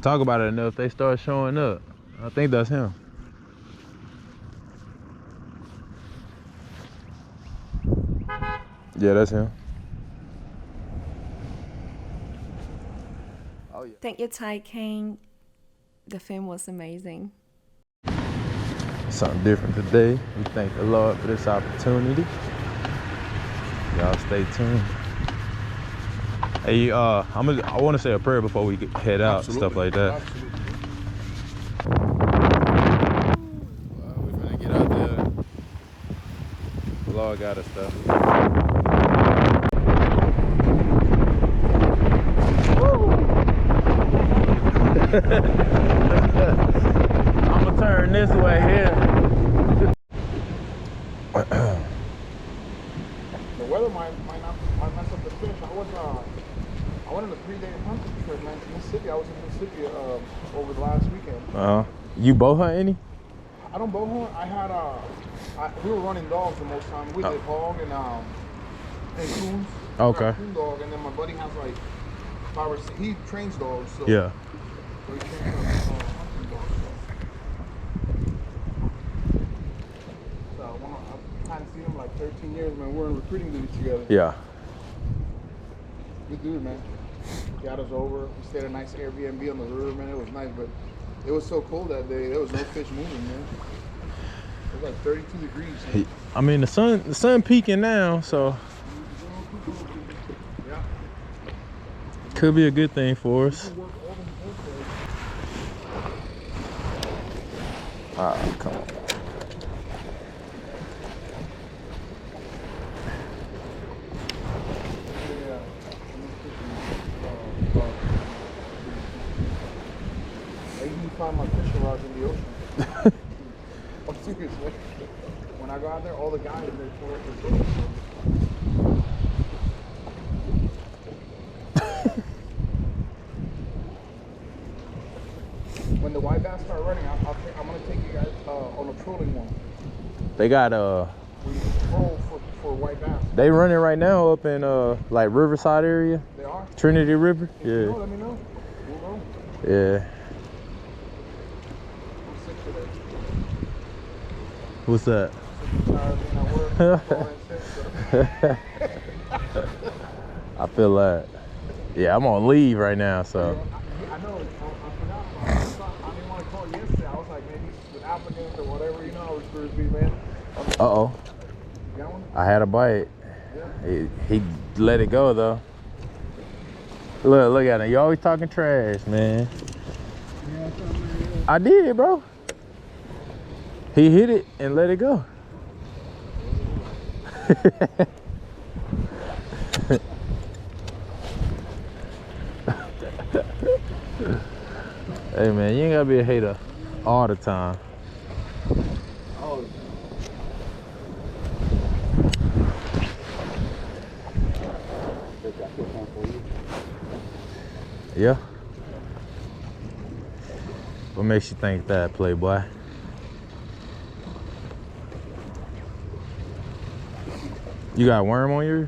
talk about it enough, they start showing up. I think that's him. Yeah, that's him. Oh, yeah. Thank you, Ty King. The film was amazing. Something different today. We thank the Lord for this opportunity. Y'all stay tuned. Hey, I want to say a prayer before we head out, stuff like that. We're gonna get out there. The Lord got us stuff. I'm gonna turn this way here. The weather might mess up the fish. I went on a 3-day hunting trip, man, to Mississippi. I was in Mississippi over the last weekend. You bow hunt any? I don't bow hunt. I had we were running dogs the most time. We did hog and coons. Okay. Coon dog, and then my buddy has like 5 or 6. He trains dogs. So Yeah. So he trains hunting dogs. So I haven't seen him like 13 years, man. We're in recruiting duty together. Yeah. Good dude, man. Got us over. We stayed at a nice Airbnb on the river, man. It was nice, but it was so cold that day. There was no fish moving, man. It was like 32 degrees. Man. I mean, the sun peaking now, so yeah, could be a good thing for us. Come on. Find my fishing rods in the ocean. I'm serious, man. When I go out there, all the guys they pull up their boats. When the white bass start running, I'm gonna take you guys on a trolling one. They got We troll for white bass. They running right now up in like Riverside area. They are? Trinity River. If yeah. You know, let me know. We'll go. Yeah. What's that? I feel that. Yeah, I'm on leave right now, so. I know. I forgot about it. I didn't want to call yesterday. I was like, maybe with applicants or whatever, you know how recruiters be, man. Uh-oh. You got one? I had a bite. Yeah. He let it go, though. Look at him. You always talking trash, man. Yeah, I did, bro. He hit it and let it go. Hey man, you ain't gotta be a hater all the time. Oh. Yeah. What makes you think that, Playboy? You got a worm on your?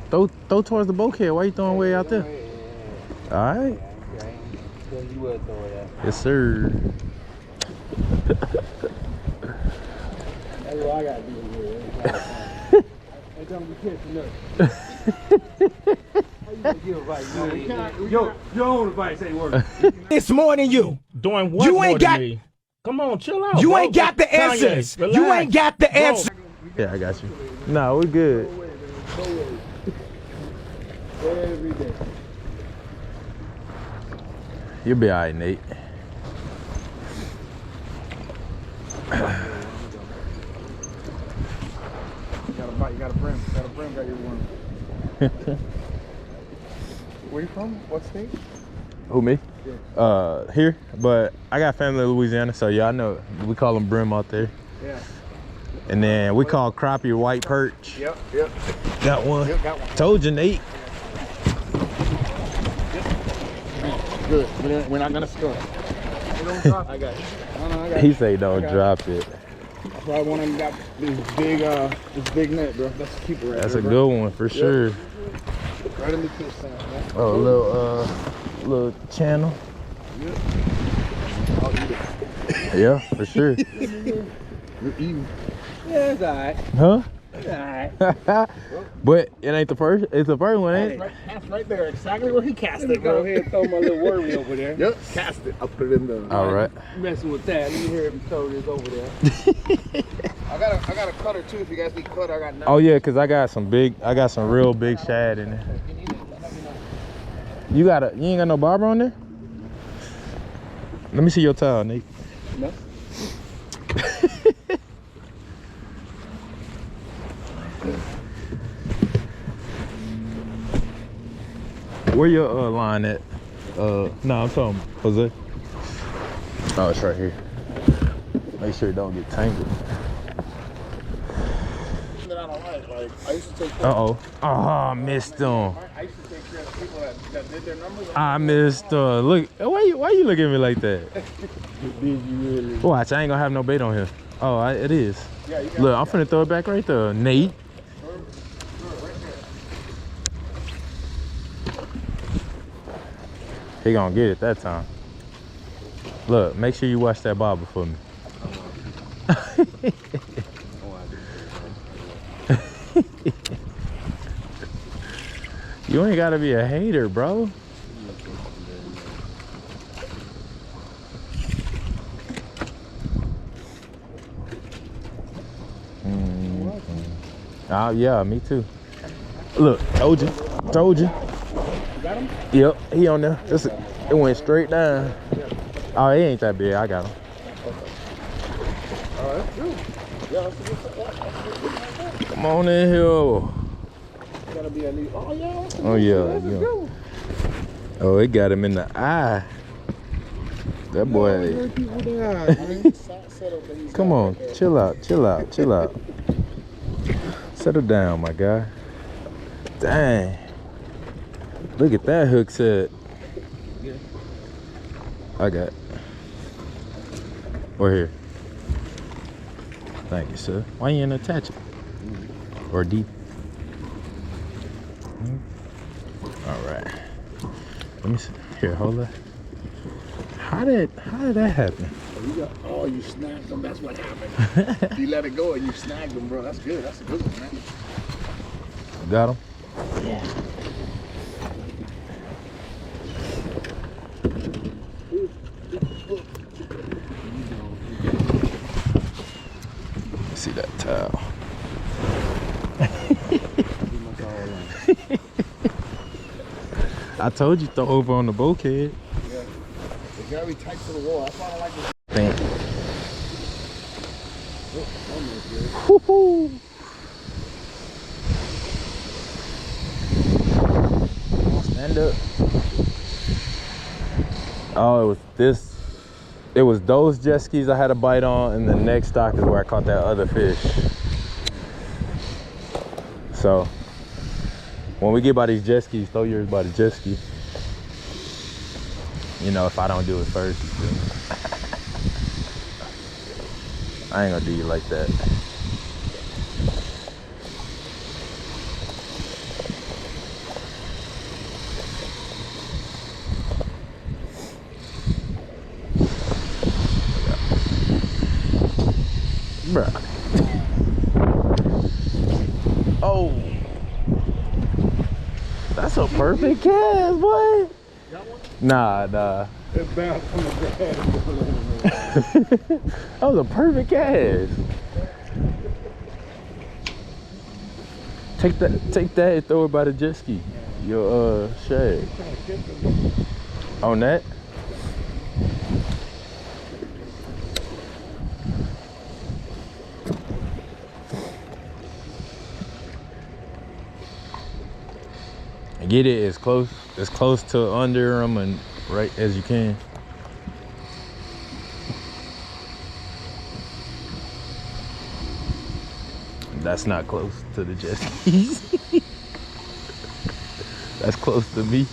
Throw towards the bulkhead. Why you throwing way out there? All right. You would throw it at. Yes, sir. That's what I gotta do here. Ain't gonna be catching up. How you gonna give advice? Your own advice ain't working. It's more than you. Doing what? You ain't got. Me? Come on, chill out. You bro. ain't got the answers. Kanye, You ain't got the answers. Yeah, I got you. No, we good. Every day. You'll be all right, Nate. You got a bite, you got a brim. Got your worm. Where you from? What state? Who, me? Yeah. Here, but I got family in Louisiana, so y'all know we call them brim out there. Yeah. And then we call crappie white perch. Yep. Got one. Yep, got one. Told you, Nate. Good. We're not gonna score. Don't drop. I got you. No, I got He you. say don't drop it. That's why one of them got this big net, bro. That's a keeper right That's there, a bro. good one for sure. Right in the kiss sound, man. Oh, a little channel. I'll eat it. Yeah, for sure. You're eating. Yeah, it's alright. Huh? It's alright. But it ain't the first. It's the first one, ain't it? That's right there. Exactly where he cast Let me it, go bro. ahead and throw my little wormy over there. Yep, cast it. I'll put it in the. All right. Messing with that. Let me hear him throw this over there. I got a cutter too. If you guys need cutter, I got none. Oh yeah, cause I got some real big shad in there. You ain't got no barber on there? Let me see your towel, Nate. No. Where your line at? No, I'm talking Jose. Oh, it's right here. Make sure it don't get tangled. That I don't like I used to take care Uh-oh. Oh, I missed them. I used to take care of people that did their numbers. I missed them. Look, why you looking at me like that? Did you really? Watch, I ain't gonna have no bait on here. Oh, it is. Yeah, you got Look, I'm finna throw it back right there. Nate. He gonna get it that time. Look, make sure you watch that bobber for me. You ain't gotta be a hater, bro. Oh yeah, me too. Look, told you. Got him? Yep, he on there. It went straight down. Oh, it ain't that big. I got him. Oh, that's good. Yeah, that's a good. Come on in here. Gotta be a new. Oh yeah. That's a good. Oh yeah, That's a yeah. good one. Oh, it got him in the eye. That boy. Come on, chill out, chill out, chill out. Settle down, my guy. Dang. Look at that hook set. I got it. Or here. Thank you, sir. Why you ain't attach it? Or deep? All right. Let me see. Here, hold that. How did that happen? Oh, you snagged them. That's what happened. You let it go and you snagged them, bro. That's good. That's a good one, man. Got him? See that towel. I told you throw over on the bulkhead. Yeah. It gotta be tight to the wall. That's why I don't like this. Damn. Oh, almost good. Woo-hoo. Stand up. Oh, it was this. It was those jet skis I had a bite on, and the next dock is where I caught that other fish. So, when we get by these jet skis, throw yours by the jet ski. You know, if I don't do it first, you feel me? I ain't gonna do you like that. Bruh. Oh. That's a perfect cast, boy. Nah. It's bounced from the grass. That was a perfect cast. Take that and throw it by the jet ski. Your shade. On that? And get it as close to under them and right as you can. That's not close to the jet skis. That's close to me.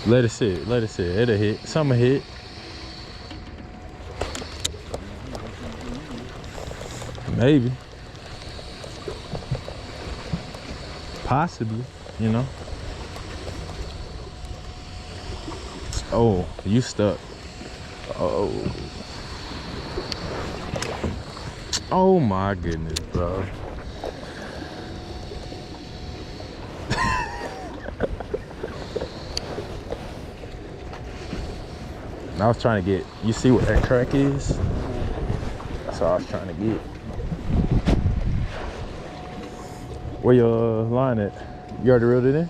Let it sit. It'll hit. Something hit. Maybe. Possibly, you know. Oh, you stuck. Oh. Oh my goodness, bro. I was trying to get, you see what that crack is? That's what I was trying to get. Where your line at? You already reeled it in?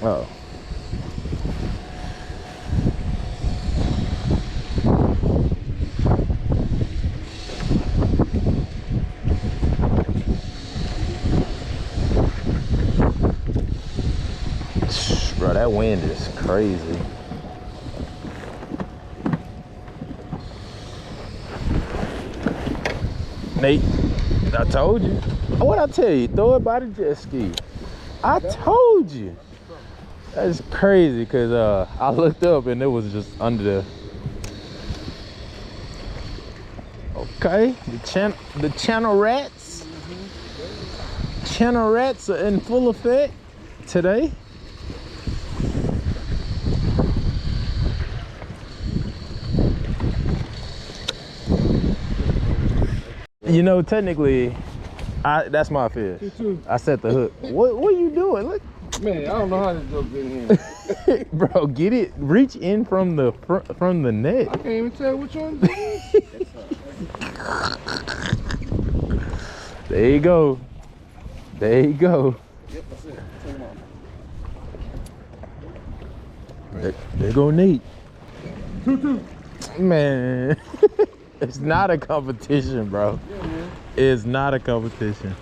Oh. Bro, that wind is crazy. Nate, I told you. What'd I tell you? Throw it by the jet ski. I told you. That's crazy because I looked up and it was just under the. Okay, the channel rats. Channel rats are in full effect today. You know, technically, that's my fish. I set the hook. What are you doing? Look, Man, I don't know how this joke's in here. bro, get it. Reach in from the net. I can't even tell which one it is. There you go. There you go. Yep, that's it. Take them off. There go Nate. 2-2. Man, it's not a competition, bro. Yeah, man. It's not a competition.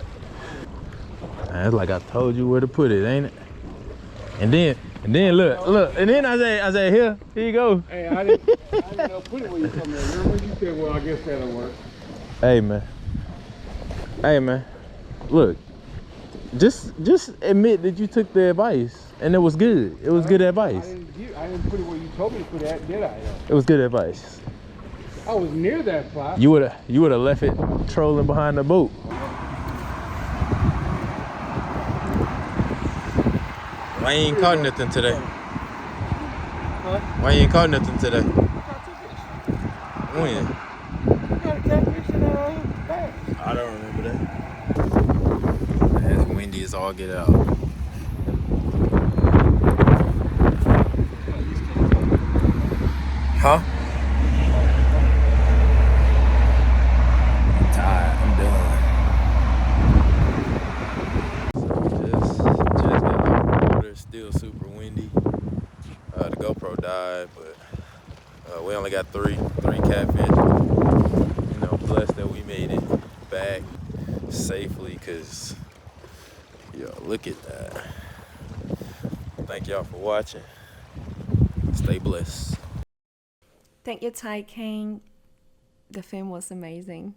Man, it's like I told you where to put it, ain't it? And then look, and then I say, here you go. Hey, I didn't know put it where you come at. Remember you said, well, I guess that'll work. Hey man, look, just admit that you took the advice and it was good. It was good advice. I didn't put it where you told me to put it, did I? It was good advice. I was near that spot. You would have left it trolling behind the boat. Why you ain't caught nothing today? Huh? Why you ain't caught nothing today? When? You got a catfish in that bag. I don't remember that. It's windy as all get out. Huh? I'm tired. I'm done. So just got out of the water. It's still super windy. The GoPro died, but we only got three catfish. You know, blessed that we made it back safely, because yo, look at that. Thank y'all for watching. Stay blessed. Thank you, Ty King. The film was amazing.